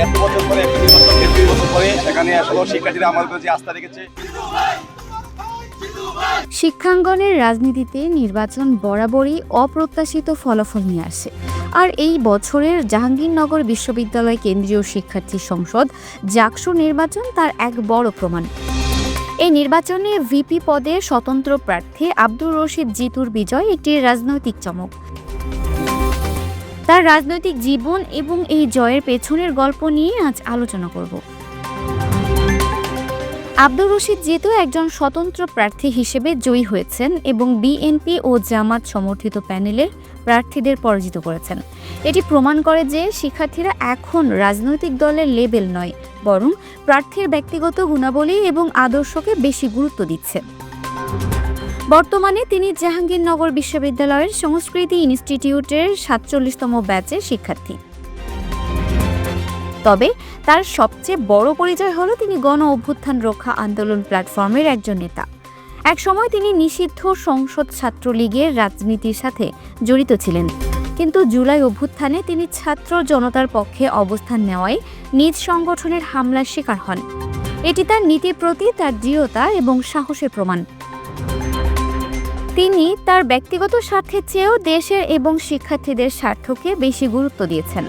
এত বছর পরে একটা নির্বাচনকে 2 বছর পরে সেখানে আসলে শিক্ষার্থীরা আমাদের উপর যে আস্থা রেখেছে। শিক্ষাঙ্গনের রাজনীতিতে নির্বাচন বরাবরই অপ্রত্যাশিত ফলাফল নিয়ে আসে। আর এই বছরের জাহাঙ্গীরনগর বিশ্ববিদ্যালয় কেন্দ্রীয় শিক্ষার্থী সংসদ জাকসু নির্বাচন তার এক বড় প্রমাণ। এই নির্বাচনে ভিপি পদে স্বতন্ত্র প্রার্থী আব্দুর রশিদ জিতুর বিজয় একটি রাজনৈতিক চমক। তার রাজনৈতিক জীবন এবং এই জয়ের পেছনের গল্প নিয়ে আজ আলোচনা করব। আব্দুর রশিদ জিতু একজন স্বতন্ত্র প্রার্থী হিসেবে জয়ী হয়েছেন এবং বিএনপি ও জামাত সমর্থিত প্যানেলের প্রার্থীদের পরাজিত করেছেন। এটি প্রমাণ করে যে শিক্ষার্থীরা এখন রাজনৈতিক দলের লেবেল নয়, বরং প্রার্থীর ব্যক্তিগত গুণাবলী এবং আদর্শকে বেশি গুরুত্ব দিচ্ছে। বর্তমানে তিনি জাহাঙ্গীরনগর বিশ্ববিদ্যালয়ের সংস্কৃতি ইনস্টিটিউটের 47তম ব্যাচের শিক্ষার্থী। তবে তার সবচেয়ে বড় পরিচয় হলো তিনি গণ অভ্যুত্থান রক্ষা আন্দোলন প্ল্যাটফর্মের একজন নেতা। একসময় তিনি নিষিদ্ধ সংসদ ছাত্রলীগের রাজনীতির সাথে জড়িত ছিলেন, কিন্তু জুলাই অভ্যুত্থানে তিনি ছাত্র জনতার পক্ষে অবস্থান নেওয়ায় নিজ সংগঠনের হামলার শিকার হন। এটি তার নীতির প্রতি তার দৃঢ়তা এবং সাহসের প্রমাণ। তিনি তার ব্যক্তিগত স্বার্থের চেয়েও দেশের এবং শিক্ষার্থীদের স্বার্থকে বেশি গুরুত্ব দিয়েছেন।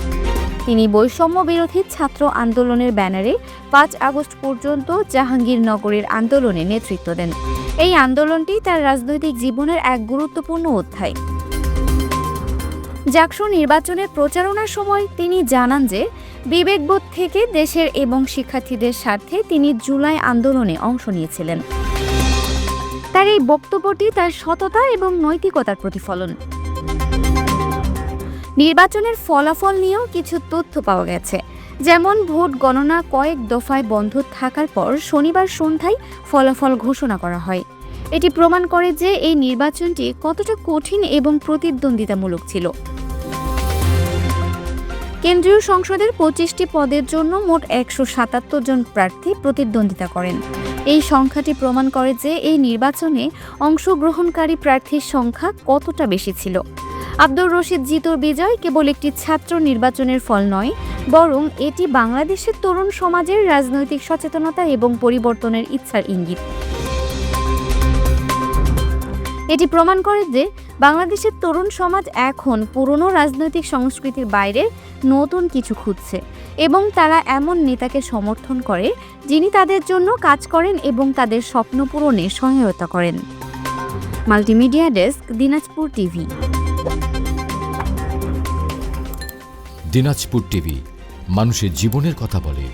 তিনি বৈষম্য বিরোধী ছাত্র আন্দোলনের ব্যানারে 5 আগস্ট পর্যন্ত জাহাঙ্গীরনগরের আন্দোলনে নেতৃত্ব দেন। এই আন্দোলনটি তার রাজনৈতিক জীবনের এক গুরুত্বপূর্ণ অধ্যায়। জাকসু নির্বাচনের প্রচারণার সময় তিনি জানান যে বিবেকবোধ থেকে দেশের এবং শিক্ষার্থীদের স্বার্থে তিনি জুলাই আন্দোলনে অংশ নিয়েছিলেন। তার এই বক্তব্যটি তার সততা এবং নৈতিকতার প্রতিফলন। নির্বাচনের ফলাফল নিয়েও কিছু তথ্য পাওয়া গেছে, যেমন ভোট গণনা কয়েক দফায় বন্ধ থাকার পর শনিবার সন্ধ্যায় ফলাফল ঘোষণা করা হয়। এটি প্রমাণ করে যে এই নির্বাচনটি কতটা কঠিন এবং প্রতিদ্বন্দ্বিতামূলক ছিল। কেন্দ্রীয় সংসদের 25টি পদের জন্য মোট 177 জন প্রার্থী প্রতিদ্বন্দ্বিতা করেন। এই সংখ্যাটি প্রমাণ করে যে এই নির্বাচনে অংশগ্রহণকারী প্রার্থীর সংখ্যা কতটা বেশি ছিল। আব্দুর রশিদ জিতুর বিজয় কেবল একটি ছাত্র নির্বাচনের ফল নয়, বরং এটি বাংলাদেশের তরুণ সমাজের রাজনৈতিক সচেতনতা এবং পরিবর্তনের ইচ্ছার ইঙ্গিত। এটি প্রমাণ করে যে বাংলাদেশের তরুণ সমাজ এখন পুরনো রাজনৈতিক সংস্কৃতির বাইরে নতুন কিছু খুঁজছে এবং তারা এমন নেতাকে সমর্থন করে যিনি তাদের জন্য কাজ করেন এবং তাদের স্বপ্ন পূরণে সহায়তা করেন। Multimedia desk, Dinajpur TV. Dinajpur TV মানুষের জীবনের কথা বলে।